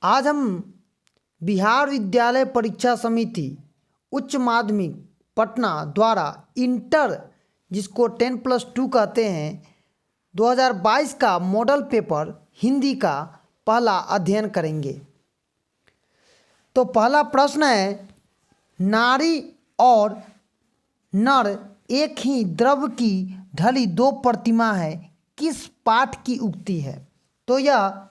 आज हम बिहार विद्यालय परीक्षा समिति उच्च माध्यमिक पटना द्वारा इंटर जिसको 10+2 कहते हैं 2022 का मॉडल पेपर हिंदी का पहला अध्ययन करेंगे। तो पहला प्रश्न है, नारी और नर एक ही द्रव्य की ढली दो प्रतिमा है, किस पाठ की उक्ति है? तो यह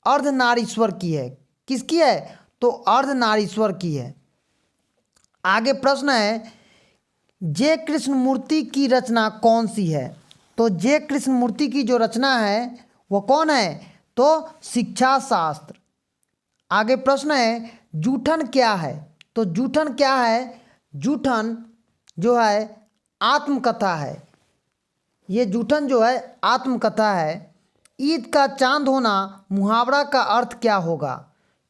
अर्धनारीश्वर की है। किसकी है? तो अर्धनारीश्वर की है। आगे प्रश्न है, जे कृष्णमूर्ति की रचना कौन सी है? तो जे कृष्णमूर्ति की जो रचना है वो कौन है? तो शिक्षा शास्त्र। आगे प्रश्न है, जूठन क्या है? तो जूठन क्या है? जूठन जो है आत्मकथा है। ये जूठन जो है आत्मकथा है। ईद का चांद होना मुहावरा का अर्थ क्या होगा?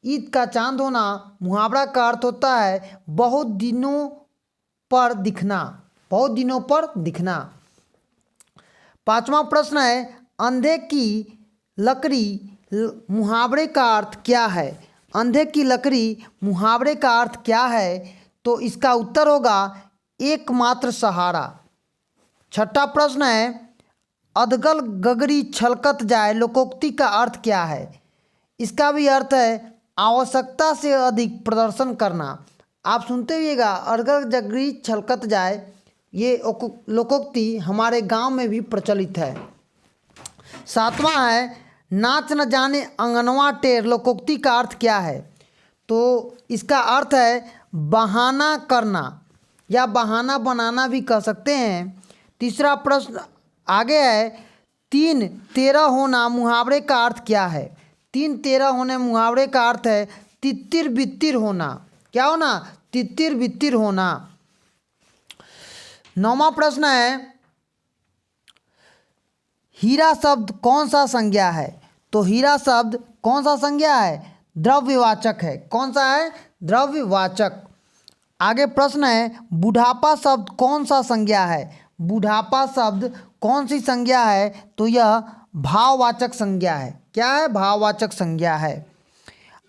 ईद का चांद होना मुहावरा का अर्थ होता है बहुत दिनों पर दिखना। बहुत दिनों पर दिखना। पांचवा प्रश्न है, अंधे की लकड़ी मुहावरे का अर्थ क्या है? अंधे की लकड़ी मुहावरे का अर्थ क्या है? तो इसका उत्तर होगा एकमात्र सहारा। छठा प्रश्न है, अधगल गगरी छलकत जाए लोकोक्ति का अर्थ क्या है? इसका भी अर्थ है आवश्यकता से अधिक प्रदर्शन करना। आप सुनते हुएगा अधगल गगरी छलकत जाए, ये लोकोक्ति हमारे गांव में भी प्रचलित है। सातवां है, नाच न जाने अंगनवा टेर लोकोक्ति का अर्थ क्या है? तो इसका अर्थ है बहाना करना या बहाना बनाना भी कह सकते हैं। तीसरा प्रश्न आगे है, 3-13 होना मुहावरे का अर्थ क्या है? 3-13 होने मुहावरे का अर्थ है तित्तिर बित्तिर होना। क्या होना? तित्तिर बित्तिर होना। 9वां प्रश्न है, हीरा शब्द कौन सा संज्ञा है? तो हीरा शब्द कौन सा संज्ञा है? द्रव्यवाचक है। कौन सा है? द्रव्यवाचक। आगे प्रश्न है, बुढ़ापा शब्द कौन सा संज्ञा है? बुढ़ापा शब्द कौन सी संज्ञा है? तो यह भाववाचक संज्ञा है। क्या है? भाववाचक संज्ञा है।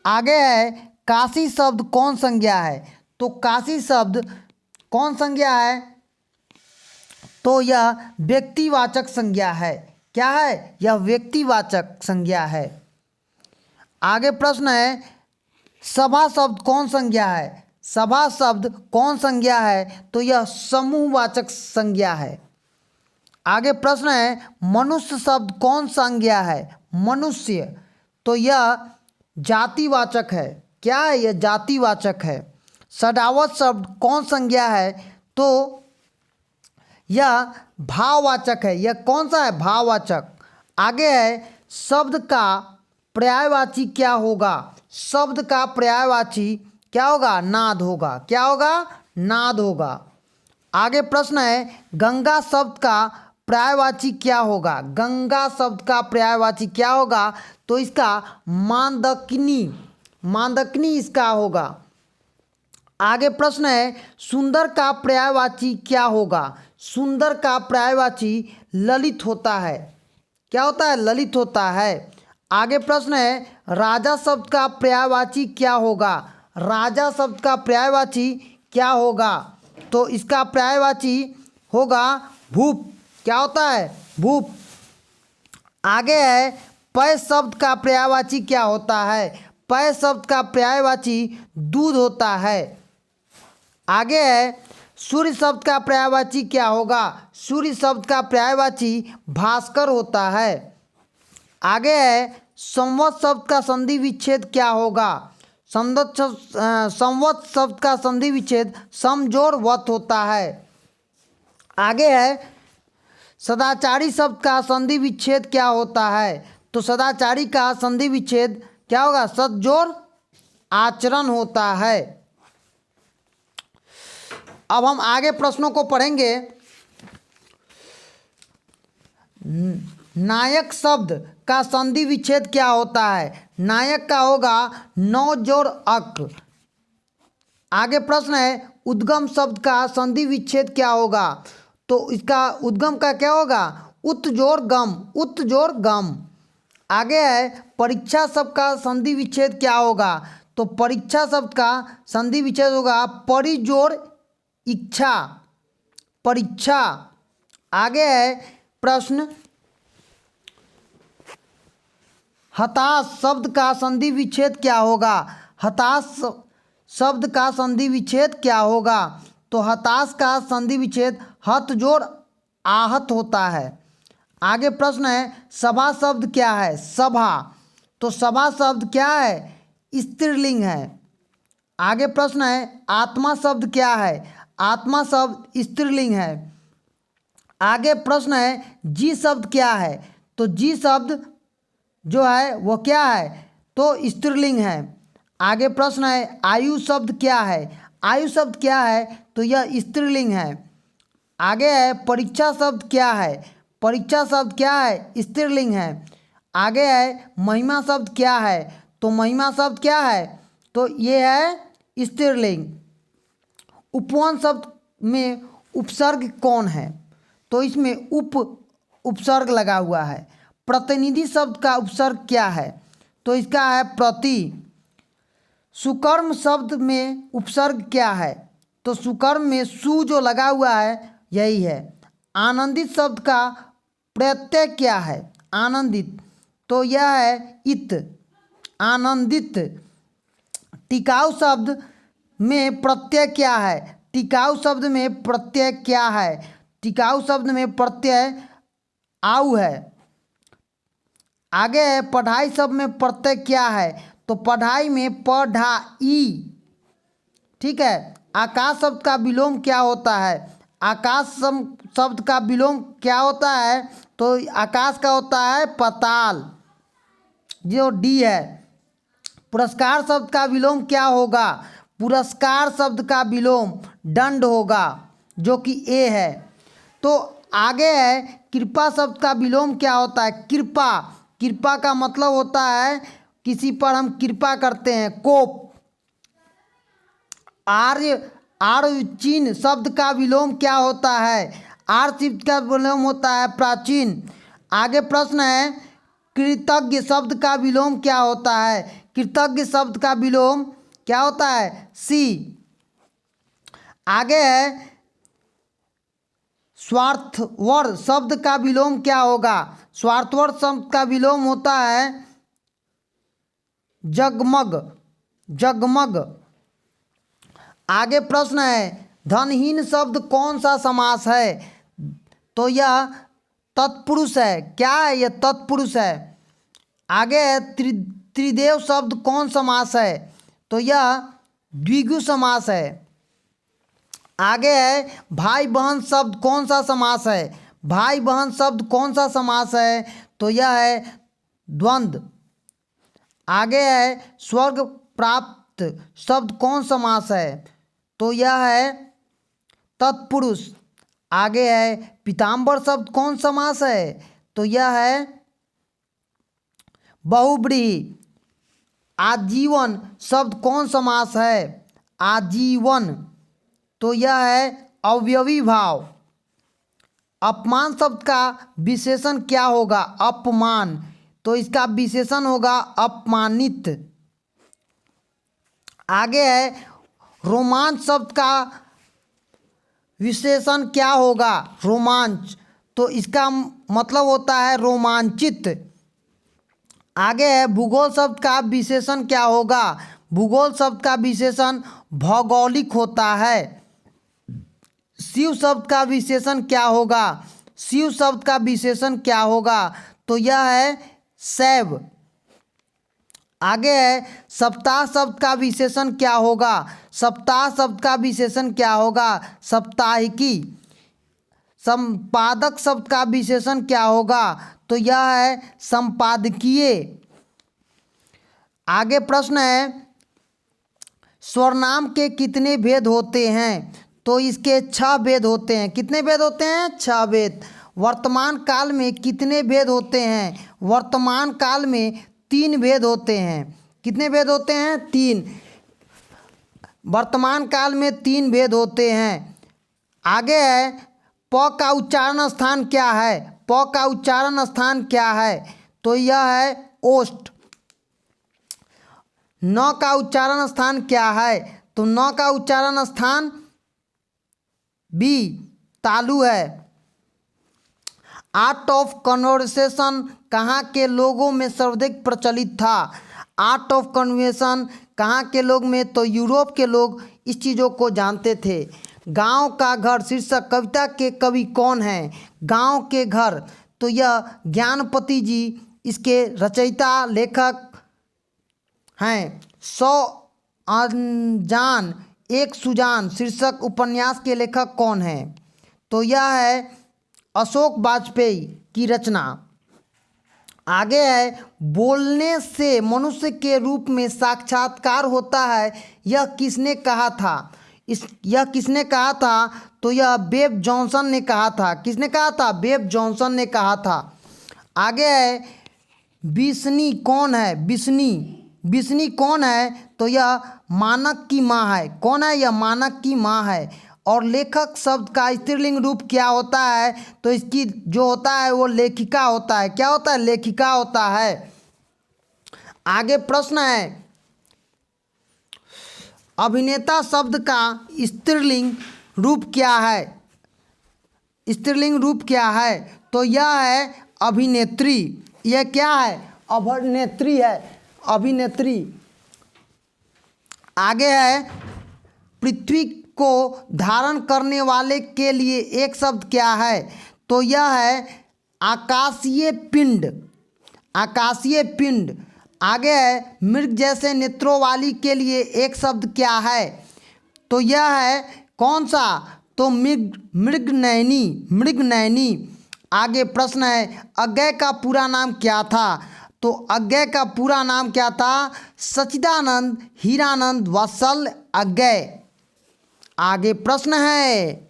आगे है, काशी शब्द कौन संज्ञा है? तो काशी शब्द कौन संज्ञा है? तो यह व्यक्तिवाचक संज्ञा है। क्या है? यह व्यक्तिवाचक संज्ञा है। आगे प्रश्न है, सभा शब्द कौन संज्ञा है? सभा शब्द कौन संज्ञा है? तो यह समूहवाचक संज्ञा है। आगे प्रश्न है, मनुष्य शब्द कौन संज्ञा है? मनुष्य, तो यह जातिवाचक है। क्या है? यह जातिवाचक है। सदावत शब्द कौन संज्ञा है? तो यह भाववाचक है। यह कौन सा है? भाववाचक। आगे है, शब्द का पर्यायवाची क्या होगा? शब्द का पर्यायवाची क्या होगा? नाद होगा। क्या होगा? नाद होगा। आगे प्रश्न है, गंगा शब्द का पर्यायवाची क्या होगा? गंगा शब्द का पर्यायवाची क्या होगा? तो इसका मांदकनी। मांदकनी इसका होगा। आगे प्रश्न है, सुंदर का पर्यायवाची क्या होगा? सुंदर का पर्यायवाची ललित होता है। क्या होता है? ललित होता है। आगे प्रश्न है, राजा शब्द का पर्यायवाची क्या होगा? राजा शब्द का पर्यायवाची क्या होगा? तो इसका पर्यायवाची होगा भूप। क्या होता है? भूप। आगे है, पय शब्द का पर्यायवाची क्या होता है? पय शब्द का पर्यायवाची दूध होता है। आगे है, सूर्य शब्द का पर्यायवाची क्या होगा? सूर्य शब्द का पर्यायवाची भास्कर होता है। आगे है, संवत शब्द का संधि विच्छेद क्या होगा? संवत शब्द का संधि विच्छेद समजोड़ वत होता है। आगे है, सदाचारी शब्द का संधि विच्छेद क्या होता है? तो सदाचारी का संधि विच्छेद क्या होगा? सदजोड़ आचरण होता है। अब हम आगे प्रश्नों को पढ़ेंगे। नायक शब्द का संधि विच्छेद क्या होता है? नायक का होगा नौ जोड़ अक। आगे प्रश्न है, उद्गम शब्द का संधि विच्छेद क्या होगा? तो इसका उद्गम का क्या होगा? उत जोड़ गम। उत जोड़ गम। आगे है परीक्षा शब्द का संधि विच्छेद क्या होगा। तो परीक्षा शब्द का संधि विच्छेद होगा परिजोड़ इच्छा, परीक्षा। आगे है प्रश्न हताश शब्द का संधि विच्छेद क्या होगा। हताश शब्द का संधि विच्छेद क्या होगा। तो हताश का संधि विच्छेद हथ जोड़ आहत होता है। आगे प्रश्न है सभा शब्द क्या है। सभा, तो सभा शब्द क्या है, स्त्रीलिंग है। आगे प्रश्न है आत्मा शब्द क्या है। आत्मा शब्द स्त्रीलिंग है। आगे प्रश्न है जी शब्द क्या है। तो जी शब्द जो है वो क्या है, तो स्त्रीलिंग है। आगे प्रश्न है आयु शब्द क्या है। आयु शब्द क्या है, तो यह स्त्रीलिंग है। आगे है परीक्षा शब्द क्या है। परीक्षा शब्द क्या है, स्त्रीलिंग है। आगे है महिमा शब्द क्या है। तो महिमा शब्द क्या है, तो ये है स्त्रीलिंग। उपवन शब्द में उपसर्ग कौन है। तो इसमें उपसर्ग लगा हुआ है। प्रतिनिधि शब्द का उपसर्ग क्या है, तो इसका है प्रति। सुकर्म शब्द में उपसर्ग क्या है, तो सुकर्म में सु जो लगा हुआ है यही है। आनंदित शब्द का प्रत्यय क्या है। आनंदित, तो यह है इत, आनंदित। टिकाऊ शब्द में प्रत्यय क्या है। टिकाऊ शब्द में प्रत्यय क्या है। टिकाऊ शब्द में प्रत्यय आऊ है। आगे है पढ़ाई शब्द में प्रत्यय क्या है। तो पढ़ाई में पढ़ाई, ठीक है। आकाश शब्द का विलोम क्या होता है। आकाश शब्द का विलोम क्या होता है, तो आकाश का होता है पाताल, जो डी है। पुरस्कार शब्द का विलोम क्या होगा। पुरस्कार शब्द का विलोम दंड होगा, जो कि ए है। तो आगे है कृपा शब्द का विलोम क्या होता है। कृपा, कृपा का मतलब होता है किसी पर हम कृपा करते हैं, कोप। अर्वाचीन शब्द का विलोम क्या होता है। आर्य शब्द का विलोम होता है प्राचीन। आगे प्रश्न है कृतज्ञ शब्द का विलोम क्या होता है। कृतज्ञ शब्द का विलोम क्या होता है, सी। आगे है स्वार्थवर शब्द का विलोम क्या होगा। स्वार्थवर शब्द का विलोम होता है जगमग, जगमग। आगे प्रश्न है धनहीन शब्द कौन सा समास है। तो यह तत्पुरुष है। क्या है, यह तत्पुरुष है। आगे है त्रिदेव शब्द कौन समास है। तो यह द्विगु समास है। आगे है भाई बहन शब्द कौन सा समास है। भाई बहन शब्द कौन सा समास है, तो यह है द्वंद्व। आगे है स्वर्ग प्राप्त शब्द कौन समास है, तो यह है तत्पुरुष। आगे है पीताम्बर शब्द कौन समास है, तो यह है बहुव्रीहि। आजीवन शब्द कौन समास है। आजीवन, तो यह है अवयवी भाव। अपमान शब्द का विशेषण क्या होगा। अपमान, तो इसका विशेषण होगा अपमानित। आगे है रोमांच शब्द का विशेषण क्या होगा। रोमांच, तो इसका मतलब होता है रोमांचित। आगे है भूगोल शब्द का विशेषण क्या होगा। भूगोल शब्द का विशेषण भौगोलिक होता है। शिव शब्द का विशेषण क्या होगा। शिव शब्द का विशेषण क्या होगा, तो यह है शैव। आगे है सप्ताह शब्द का विशेषण क्या होगा। सप्ताह शब्द का विशेषण क्या होगा, साप्ताहिकी। संपादक शब्द का विशेषण क्या होगा, तो यह है संपादकीय। आगे प्रश्न है स्वरनाम के कितने भेद होते हैं। तो इसके 6 भेद होते हैं। कितने भेद होते हैं, 6 भेद। वर्तमान काल में कितने भेद होते हैं। वर्तमान काल में 3 भेद होते हैं। कितने भेद होते हैं, 3। वर्तमान काल में 3 भेद होते हैं। आगे है प का उच्चारण स्थान क्या है। प का उच्चारण स्थान क्या है, तो यह है ओस्ट। न का उच्चारण स्थान क्या है? तो न का उच्चारण स्थान बी तालु है। आर्ट ऑफ कन्वर्सेशन कहाँ के लोगों में सर्वाधिक प्रचलित था? आर्ट ऑफ कन्वर्सेशन कहाँ के लोग में? तो यूरोप के लोग इस चीज़ों को जानते थे। गांव का घर शीर्षक कविता के कवि कौन हैं? गांव के घर, तो यह ज्ञानपति जी इसके रचयिता लेखक हैं। 100 अनजान एक सुजान शीर्षक उपन्यास के लेखक कौन हैं? तो यह है अशोक वाजपेयी की रचना। आगे है बोलने से मनुष्य के रूप में साक्षात्कार होता है, यह किसने कहा था? यह किसने कहा था? तो यह बेब जॉनसन ने कहा था। किसने कहा था? बेब जॉनसन ने कहा था। आगे है बिस्नी कौन है? बिस्नी कौन है? तो यह मानक की माँ है। कौन है? यह मानक की माँ है। और लेखक शब्द का स्त्रीलिंग रूप क्या होता है? तो इसकी जो होता है वो लेखिका होता है। क्या होता है? लेखिका होता है। आगे प्रश्न है अभिनेता शब्द का स्त्रीलिंग रूप क्या है? स्त्रीलिंग रूप क्या है? तो यह है अभिनेत्री। यह क्या है? अभिनेत्री है, अभिनेत्री। आगे है पृथ्वी को धारण करने वाले के लिए एक शब्द क्या है? तो यह है आकाशीय पिंड। आकाशीय पिंड। आगे है मृग जैसे नेत्रों वाली के लिए एक शब्द क्या है? तो यह है कौन सा? तो मृगनयनी। मृगनयनी। आगे प्रश्न है अज्ञेय का पूरा नाम क्या था? तो अज्ञेय का पूरा नाम क्या था? सच्चिदानंद हीरानंद वात्सल अज्ञेय। आगे प्रश्न है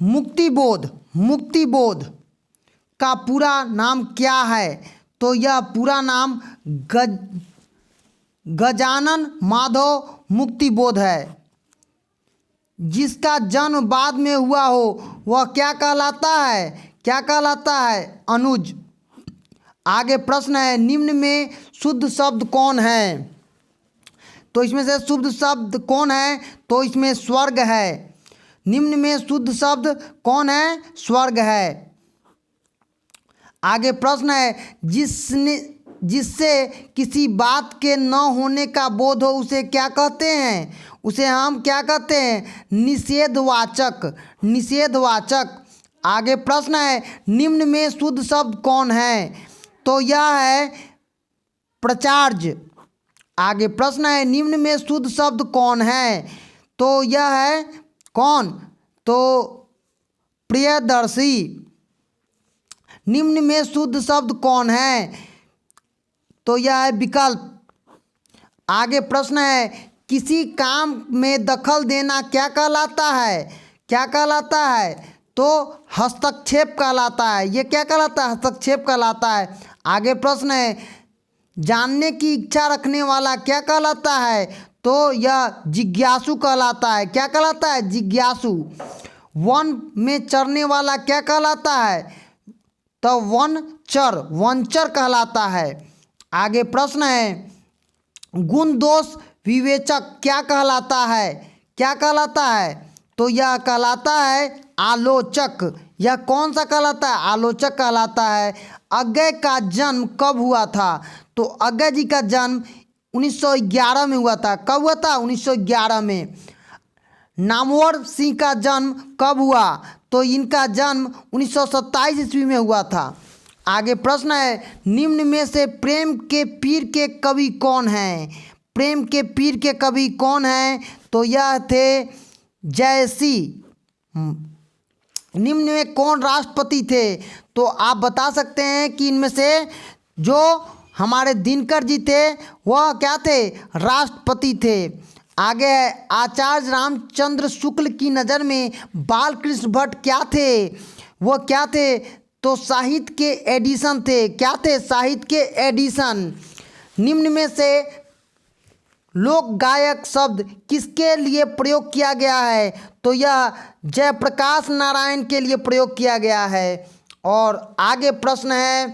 मुक्तिबोध। मुक्तिबोध का पूरा नाम क्या है? तो यह पूरा नाम गजानन माधव मुक्तिबोध है। जिसका जन्म बाद में हुआ हो वह क्या कहलाता है? क्या कहलाता है? अनुज। आगे प्रश्न है निम्न में शुद्ध शब्द कौन है? तो इसमें से शुद्ध शब्द कौन है? तो इसमें स्वर्ग है। निम्न में शुद्ध शब्द कौन है? स्वर्ग है। आगे प्रश्न है जिससे किसी बात के न होने का बोध हो उसे क्या कहते हैं? उसे हम क्या कहते हैं? निषेधवाचक। निषेधवाचक। आगे प्रश्न है निम्न में शुद्ध शब्द कौन है? तो यह है प्राचार्य। आगे प्रश्न है निम्न में शुद्ध शब्द कौन है? तो यह है कौन? तो प्रियदर्शी। निम्न में शुद्ध शब्द कौन है? तो यह है विकल्प। आगे प्रश्न है किसी काम में दखल देना क्या कहलाता है? क्या कहलाता है? तो हस्तक्षेप कहलाता है। ये क्या कहलाता है? हस्तक्षेप कहलाता है। आगे प्रश्न है जानने की इच्छा रखने वाला क्या कहलाता है? तो यह जिज्ञासु कहलाता है। क्या कहलाता है? जिज्ञासु। वन में चरने वाला क्या कहलाता है? तो वनचर। वनचर कहलाता है। आगे प्रश्न है गुण दोष विवेचक क्या कहलाता है? क्या कहलाता है? तो यह कहलाता है आलोचक। यह कौन सा कहलाता है? आलोचक कहलाता है। अज्ञेय का जन्म कब हुआ था? तो अज्ञेय जी का जन्म 1911 में हुआ था। कब हुआ था? 1911 में। नामवर सिंह का जन्म कब हुआ? तो इनका जन्म 1927 ईस्वी में हुआ था। आगे प्रश्न है निम्न में से प्रेम के पीर के कवि कौन हैं? प्रेम के पीर के कवि कौन हैं? तो यह थे जयसी। निम्न में कौन राष्ट्रपति थे? तो आप बता सकते हैं कि इनमें से जो हमारे दिनकर जी थे वह क्या थे? राष्ट्रपति थे। आगे है आचार्य रामचंद्र शुक्ल की नज़र में बालकृष्ण भट्ट क्या थे? वह क्या थे? तो साहित्य के एडिशन थे। क्या थे? साहित्य के एडिशन। निम्न में से लोक गायक शब्द किसके लिए प्रयोग किया गया है? तो यह जयप्रकाश नारायण के लिए प्रयोग किया गया है। और आगे प्रश्न है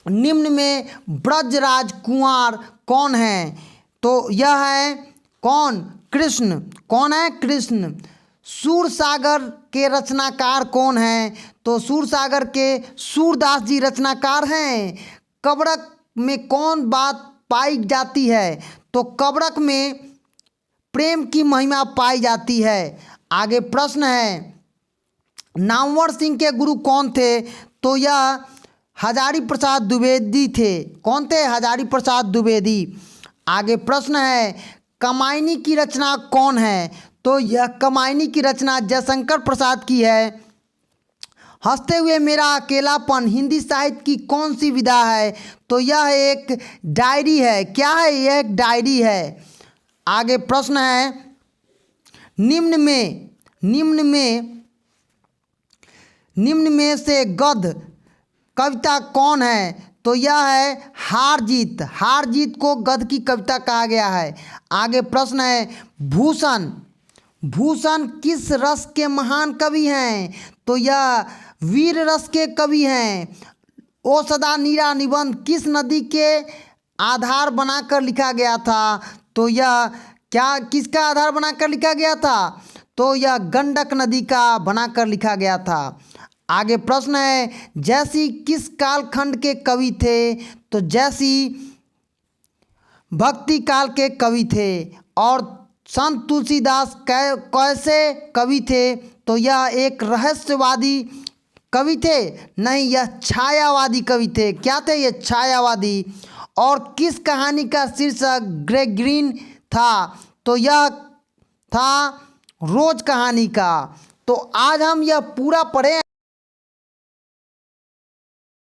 निम्न में ब्रजराज कुंवर कौन है? तो यह है कौन? कृष्ण। कौन है? कृष्ण। सूरसागर के रचनाकार कौन हैं? तो सूरसागर के सूरदास जी रचनाकार हैं। कबरक में कौन बात पाई जाती है? तो कबरक में प्रेम की महिमा पाई जाती है। आगे प्रश्न है, नामवर सिंह के गुरु कौन थे? तो यह हजारी प्रसाद द्विवेदी थे। कौन थे? हजारी प्रसाद द्विवेदी। आगे प्रश्न है, कमायनी की रचना कौन है? तो यह कमायनी की रचना जयशंकर प्रसाद की है। हंसते हुए मेरा अकेलापन हिंदी साहित्य की कौन सी विधा है? तो यह एक डायरी है। क्या है? यह एक डायरी है। आगे प्रश्न है, निम्न में से गद्य कविता कौन है? तो यह है हार जीत। हार जीत को गद्य की कविता कहा गया है। आगे प्रश्न है, भूषण किस रस के महान कवि हैं? तो यह वीर रस के कवि हैं। ओ सदा नीरा निबंध किस नदी के आधार बनाकर लिखा गया था? तो यह किसका आधार बनाकर लिखा गया था? तो यह गंडक नदी का बनाकर लिखा गया था। आगे प्रश्न है, जैसी किस कालखंड के कवि थे? तो जैसी भक्ति काल के कवि थे। और संत तुलसीदास कैसे कवि थे? तो यह एक रहस्यवादी कवि थे। नहीं, यह छायावादी कवि थे। क्या थे? ये छायावादी। और किस कहानी का शीर्षक ग्रेगरीन था? तो यह था रोज कहानी का। तो आज हम यह पूरा पढ़े।